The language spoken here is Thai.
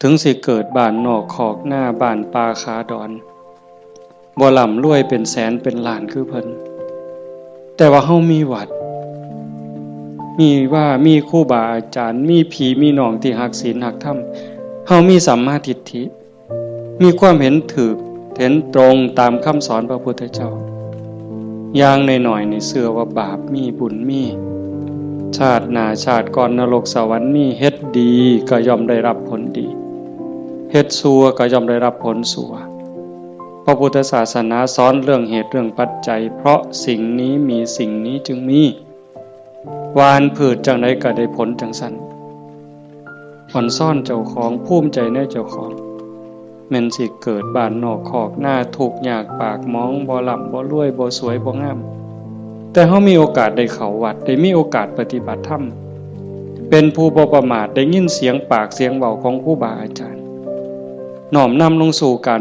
ถึงสิเกิดบ้านนอกขอกหน้าบ้านป่าขาดอนบ่ร่ำรวยเป็นแสนเป็นล้านคือเพิ่นแต่ว่าเฮามีวัดมีครูบาอาจารย์มีพี่มีน้องที่รักศีลรักธรรมเฮามีสัมมาทิฏฐิมีความเห็นถูกเห็นตรงตามคำสอนพระพุทธเจ้าอย่างน้อยๆนี่เชื่อว่าบาปมีบุญมีชาติหน้าชาติก่อนนรกสวรรค์มีเฮ็ดดีก็ย่อมได้รับผลดีเฮ็ดชั่วก็ย่อมได้รับผลชั่วพระพุทธศาสนาสอนเรื่องเหตุเรื่องปัจจัยเพราะสิ่งนี้มีสิ่งนี้จึงมีวานพืชจังไดก็ได้ผลจังซั่นอ่อนซ่อนเจ้าของภูมิใจในเจ้าของแม่นสิเกิดบ้านนอกคอกหน้าทุกข์ยากปากหมองบ่ร่ำบ่รวยบ่สวยบ่งามแต่เฮามีโอกาสได้เข้าวัดได้มีโอกาสปฏิบัติธรรมเป็นผู้บ่ประมาทได้ยินเสียงปากเสียงเว้าของครูบาอาจารย์น้อมนำลงสู่การ